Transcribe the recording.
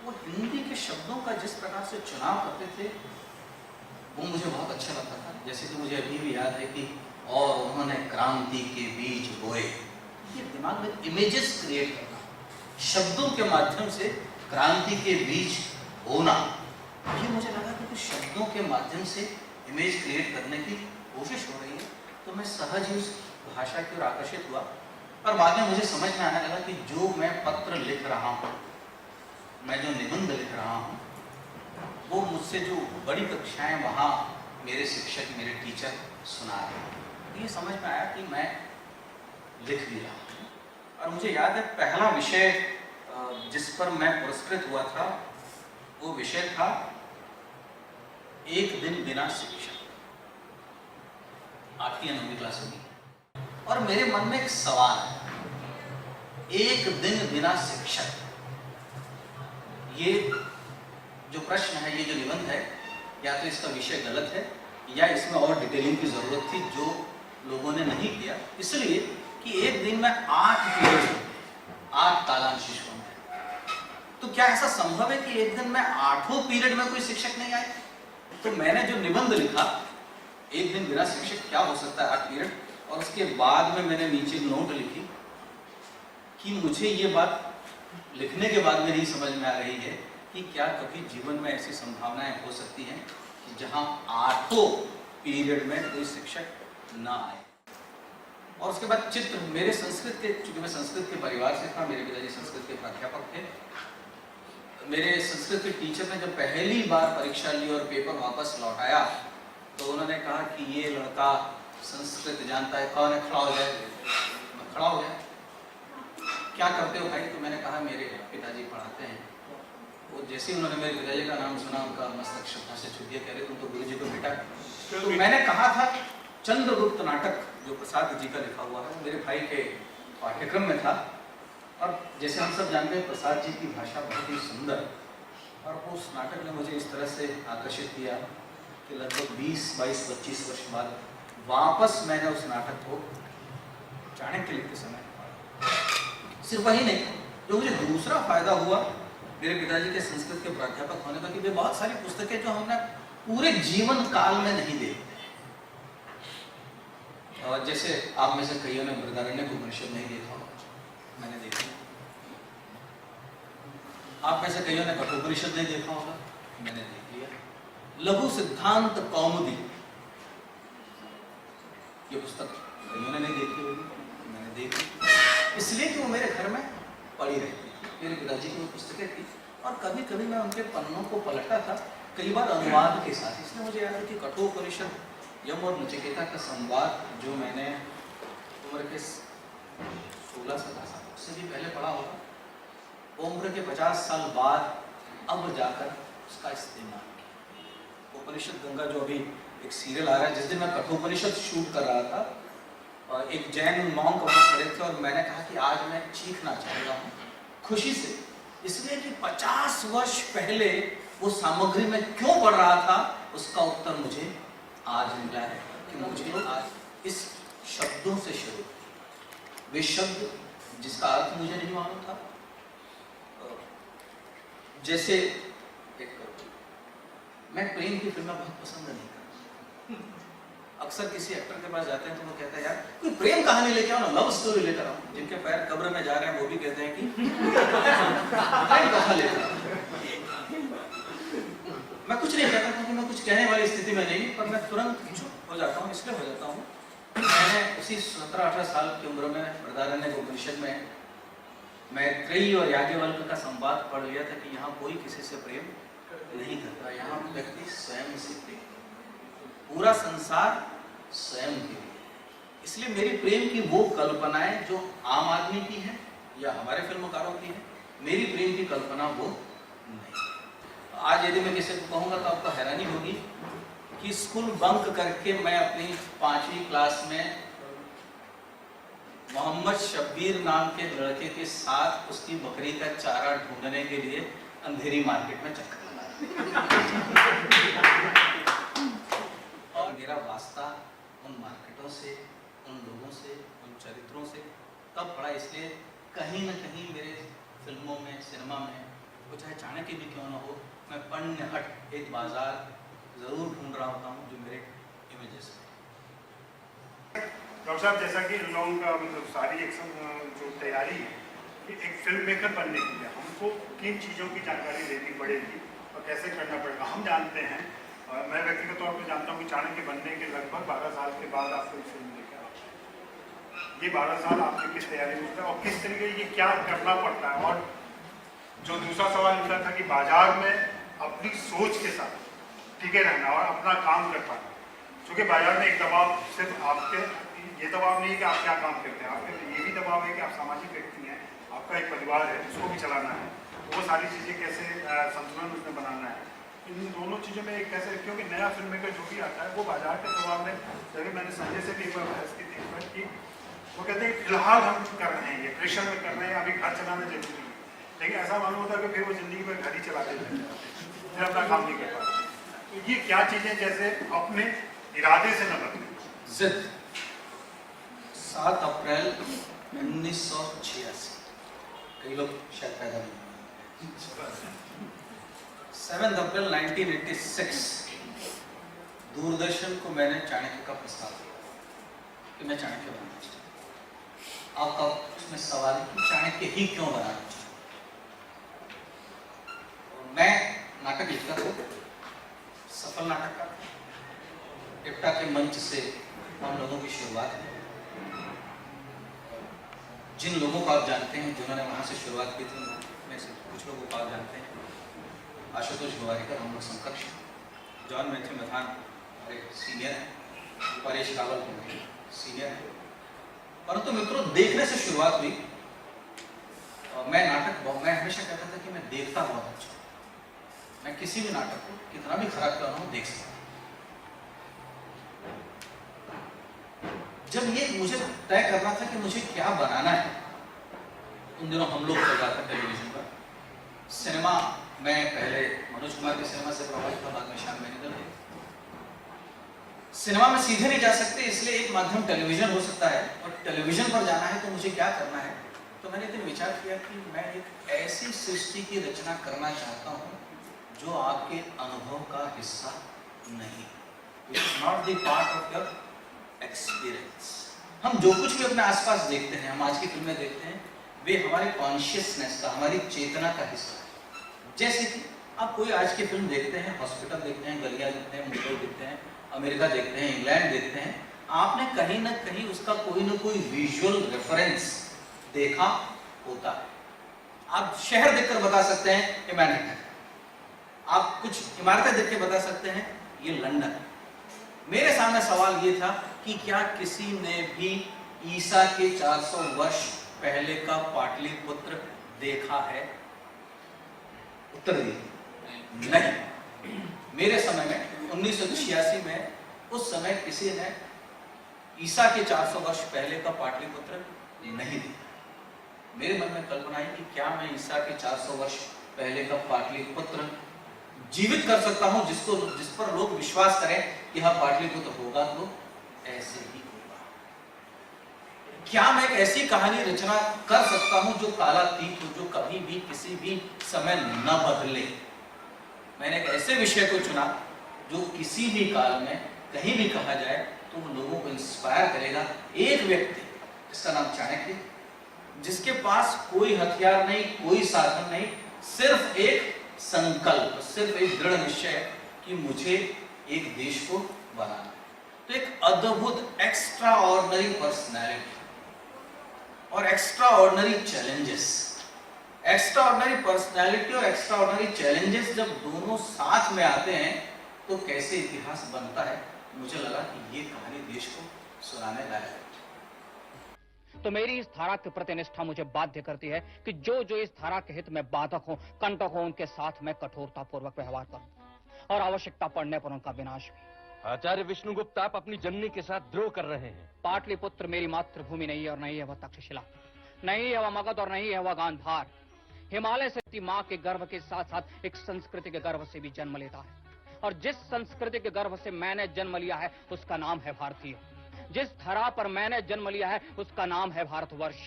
वो हिंदी के शब्दों का जिस प्रकार से चुनाव करते थे वो मुझे बहुत अच्छा लगता था। जैसे कि मुझे अभी भी याद है कि और उन्होंने क्रांति के बीज बोए, ये दिमाग में इमेजेस क्रिएट करना, शब्दों के माध्यम से क्रांति के बीज बोना, ये मुझे लगा कि कुछ शब्दों के माध्यम से इमेज क्रिएट करने की कोशिश हो रही है। तो मैं सहज ही उस भाषा की ओर आकर्षित हुआ। पर बाद में मुझे समझ में आने लगा कि जो मैं पत्र लिख रहा हूँ, मैं जो निबंध लिख रहा हूँ, वो मुझसे जो बड़ी कक्षाएं वहाँ मेरे शिक्षक, मेरे टीचर सुना रहे हैं। ये समझ में आया कि मैं लिख भी रहा हूँ। और मुझे याद है पहला विषय जिस पर मैं पुरस्कृत हुआ था, वो विषय था एक दिन बिना शिक्षक। 8वीं या 9वीं क्लास में। और मेरे मन में एक सवाल है, एक दिन बिना शिक्षक, ये जो प्रश्न है, ये जो निबंध है, या तो इसका विषय गलत है या इसमें और डिटेलिंग की जरूरत थी जो लोगों ने नहीं किया। इसलिए कि एक दिन में 8 पीरियड, 8 कालांश शिक्षकों में, तो क्या ऐसा संभव है कि एक दिन में 8 पीरियड में कोई शिक्षक नहीं आए? तो मैंने जो निबंध लिखा, एक दिन बिना शिक्षक क्या हो सकता है 8 पीरियड, और उसके बाद में मैंने नीचे नोट लिखी कि मुझे ये बात लिखने के बाद में नहीं समझ में आ रही है कि क्या कभी जीवन में ऐसी संभावनाएं हो सकती हैं कि जहां 8 पीरियड में कोई शिक्षक ना आए। और उसके बाद चित्र, मेरे संस्कृत के, चूंकि मैं संस्कृत के परिवार से था, मेरे पिताजी संस्कृत के प्राध्यापक थे, मेरे संस्कृत के टीचर ने जब पहली बार परीक्षा ली और पेपर वापस लौटाया तो उन्होंने कहा कि ये लड़का संस्कृत जानता है, कौन है, खड़ा हो जाए। मैं खड़ा हो गया, क्या करते हो भाई? तो मैंने कहा मेरे पिताजी पढ़ाते हैं। वो जैसे ही उन्होंने मेरे पिताजी का नाम सुना, उनका मस्तक श्रद्धा से छू दिया, कह रहे तुम तो गुरु जी को बेटा। तो मैंने कहा था चंद्रगुप्त नाटक जो प्रसाद जी का लिखा हुआ है, मेरे भाई के पाठ्यक्रम में था। और जैसे हम सब जानते हैं प्रसाद जी की भाषा बहुत ही सुंदर, और उस नाटक ने मुझे इस तरह से आकर्षित किया कि लगभग 20, 22, 25 वर्ष बाद वापस मैंने उस नाटक को चाणक्य लिखते समय पढ़ा। सिर्फ वही नहीं, जो मुझे दूसरा फायदा हुआ मेरे पिताजी के संस्कृत के प्राध्यापक होने का, कि वे बहुत सारी पुस्तकें जो हमने पूरे जीवन काल में नहीं देखते, और जैसे आप में से कईयों ने बृहदारण्यक उपनिषद नहीं देखा, मैंने देखा। आप में से कईयों ने कठोपनिषद नहीं देखा होगा, मैंने देख लिया। लघु सिद्धांत कौमुदी, ये पुस्तक कईयों ने नहीं देखी होगी, मैंने देखी, इसलिए कि वो मेरे घर में पड़ी रहती थी। मेरे पिताजी की वो पुस्तकें थी और कभी कभी मैं उनके पन्नों को पलटता था, कई बार अनुवाद के साथ। इसलिए मुझे याद है कि कठोपनिषद, यम और नचिकेता का संवाद जो मैंने उम्र के 16-17 साल से भी पहले पढ़ा होगा, वो उम्र के 50 साल बाद अब जाकर उसका इस्तेमाल किया। उपनिषद गंगा जो अभी एक सीरियल आ रहा है, जिस दिन मैं कठोपनिषद शूट कर रहा था, एक जैन मॉन्क वहाँ खड़े थे और मैंने कहा कि आज मैं चीखना चाहता हूँ खुशी से, इसलिए कि 50 वर्ष पहले वो सामग्री में क्यों पढ़ रहा था, उसका उत्तर मुझे आज मिला है कि मुझे आज इस शब्दों से शुरू, वे शब्द जिसका अर्थ मुझे नहीं मालूम था। जैसे मैं प्रेम की फिल्में बहुत पसंद नहीं करता। अक्सर किसी एक्टर के पास जाते हैं तो वो कहता है यार कोई प्रेम कहानी लेके आओ ना, लव स्टोरी लेकर आओ। जिनके पैर कब्र में जा रहे हैं वो भी कहते हैं कि प्रेम कहानी लेकर आओ। मैं कुछ नहीं कहता क्योंकि मैं कुछ कहने वाली स्थिति में नहीं, पर मैं तुरंत चुप हो जाता हूँ। इसलिए हो जाता हूँ, मैंने उसी 17-18 साल की उम्र में बृहदारण्यक उपनिषद में मैत्रेयी और याज्ञवल्क्य का संवाद पढ़ लिया था कि यहाँ कोई किसी से प्रेम नहीं करता, यहाँ व्यक्ति स्वयं से प्रेम, पूरा संसार स्वयं के लिए। इसलिए मेरी प्रेम की वो कल्पनाएं जो आम आदमी की है या हमारे फिल्मकारों की है, मेरी प्रेम की कल्पना वो नहीं। आज यदि मैं किसी को कहूँगा तो आपको हैरानी होगी कि स्कूल बंक करके मैं अपनी 5वीं क्लास में मोहम्मद शब्बीर नाम के लड़के के साथ उसकी बकरी का चारा ढूंढने के लिए अंधेरी मार्केट में चक्कर लगाया। और मेरा वास्ता उन मार्केटों से, उन लोगों से, उन चरित्रों से तब पड़ा, इसलिए कहीं न कहीं मेरे फिल्मों में, सिनेमा में वो चाहे चाणक्य भी क्यों ना हो, मैं पण्य हट एक बाजार जरूर ढूंढ रहा होता हूँ जो मेरे इमेजेस में। डॉक्टर साहब, जैसा कि इन लोगों का मतलब सारी एक जो तैयारी है कि एक फिल्म मेकर बनने के लिए हमको किन चीज़ों की जानकारी लेनी पड़ेगी और कैसे करना पड़ेगा। हम जानते हैं, और मैं व्यक्तिगत तौर पर जानता हूँ कि चाणक्य बनने के लगभग 12 साल के बाद आप कोई फिल्म लेकर आते हैं। ये 12 साल आपने किस तैयारी में होता है और किस तरीके ये क्या करना पड़ता है। और जो दूसरा सवाल उठा था कि बाजार में अपनी सोच के साथ टिके रहना और अपना काम कर पाना, क्योंकि बाजार में एक दबाव सिर्फ आपके ये दबाव नहीं है कि आप क्या काम करते हैं, आपके ये भी दबाव है कि आप सामाजिक व्यक्ति हैं, आपका एक परिवार है, उसको भी चलाना है। तो वो सारी चीज़ें कैसे संतुलन उसमें बनाना है, इन दोनों चीज़ों में कैसे, क्योंकि नया फिल्म मेकर जो भी आता है वो बाजार के दबाव में, जैसे मैंने संजय से भी एक बार बहस की थी कि वो कहते हैं फिलहाल हम कर रहे हैं, ये प्रेशर में कर रहे हैं, अभी घर चलाना जरूरी है। लेकिन ऐसा मालूम होता है कि फिर वो जिंदगी में घर ही चलाते रहते हैं, फिर अपना काम नहीं कर पाते। तो ये क्या चीज़ें जैसे अपने इरादे से न बदलें। जिद 7 अप्रैल 1986, कई लोग शायद पैदा नहीं हुए। 7 अप्रैल 1986 दूरदर्शन को मैंने चाणक्य का प्रस्ताव दिया कि मैं चाणक्य बनना चाहता हूँ। आपका उसमें सवाल है कि चाणक्य ही क्यों बनाना चाहता। मैं नाटक लिखता था, सफल नाटक का इफ्टा के मंच से हम लोगों की शुरुआत है। जिन लोगों को आप जानते हैं जिन्होंने वहाँ से शुरुआत की थी, में से कुछ लोगों को आप जानते हैं, आशुतोष गोवारिकर हम लोग समकक्ष, जॉन मैथ्यू मथान हमारे सीनियर हैं, परेश रावल सीनियर हैं। परंतु मित्रों, देखने से शुरुआत हुई। मैं हमेशा कहता था कि मैं देखता बहुत अच्छा, मैं किसी भी नाटक को कितना भी खराब कर रहा हूँ देख सकता। जब ये मुझे तय करना था कि मुझे क्या बनाना है, उन दिनों हम लोग चल रहा था टेलीविजन पर सिनेमा। मैं पहले मनोज कुमार के सिनेमा से प्रभावित था, बाद में श्याम बेनेगल है। सिनेमा में सीधे नहीं जा सकते, इसलिए एक माध्यम टेलीविजन हो सकता है, और टेलीविजन पर जाना है तो मुझे क्या करना है। तो मैंने एक दिन विचार किया कि मैं एक ऐसी सृष्टि की रचना करना चाहता हूँ जो आपके अनुभव का हिस्सा नहीं, not the part of your experience. हम जो कुछ भी अपने आसपास देखते हैं, हम आज की फिल्में देखते हैं, वे हमारे कॉन्शियसनेस का, हमारी चेतना का हिस्सा है। जैसे कि आप कोई आज की फिल्म देखते हैं, हॉस्पिटल देखते हैं, गलियां देखते हैं, मुंबई देखते हैं, अमेरिका देखते हैं, इंग्लैंड देखते हैं, आपने कहीं ना कहीं उसका कोई ना कोई विजुअल रेफरेंस देखा होता है। आप शहर देखकर बता सकते हैं कि मैनहट्टन, आप कुछ इमारतें देख के बता सकते हैं ये लंदन है। मेरे सामने सवाल ये था कि क्या किसी ने भी ईसा के 400 वर्ष पहले का पाटलिपुत्र देखा है? उत्तर दिए नहीं। मेरे समय में 1986 में, उस समय किसी ने ईसा के 400 वर्ष पहले का पाटलिपुत्र नहीं देखा। मेरे मन में कल्पना है कि क्या मैं ईसा के 400 वर्ष पहले का पाटलिपुत्र जीवित कर सकता हूं, जिस पर लोग विश्वास करें कि हाँ पाटलिपुत्र होगा तो ऐसे ही होगा। क्या मैं एक ऐसी कहानी रचना कर सकता हूं जो कालातीत हो, जो कभी भी किसी भी समय न बदले। मैंने एक ऐसे विषय को चुना जो किसी भी काल में कहीं भी कहा जाए तो वो लोगों को इंस्पायर करेगा। एक व्यक्ति जिसका नाम चाणक्य, जिसके पास कोई हथियार नहीं, कोई साधन नहीं, सिर्फ एक संकल्प, सिर्फ एक दृढ़ निश्चय कि मुझे एक देश को बनाना। तो एक अद्भुत एक्स्ट्रा ऑर्डिनरी पर्सनैलिटी और extra ordinary challenges, extra ordinary personality और एक्स्ट्रा ऑर्डिनरी चैलेंजेस जब दोनों साथ में आते हैं तो कैसे इतिहास बनता है। मुझे लगा कि ये कहानी देश को सुनाने लायक है। तो मेरी इस धारा के प्रति निष्ठा मुझे बाध्य करती है कि जो जो इस धारा के हित में बाधक हो, कंटक हो, उनके साथ मैं कठोरता पूर्वक व्यवहार करूं और आवश्यकता पड़ने पर उनका विनाश भी। आचार्य विष्णुगुप्त, आप अपनी जननी के साथ द्रोह कर रहे हैं। पाटलिपुत्र मेरी मातृभूमि नहीं है, और नहीं है वह तक्षशिला, नहीं है वह मगध, और नहीं है वह गांधार। हिमालय से माँ के गर्भ के साथ साथ एक संस्कृति के गर्भ से भी जन्म लेता है, और जिस संस्कृति के गर्भ से मैंने जन्म लिया है उसका नाम है भारतीय। जिस धरा पर मैंने जन्म लिया है उसका नाम है भारतवर्ष।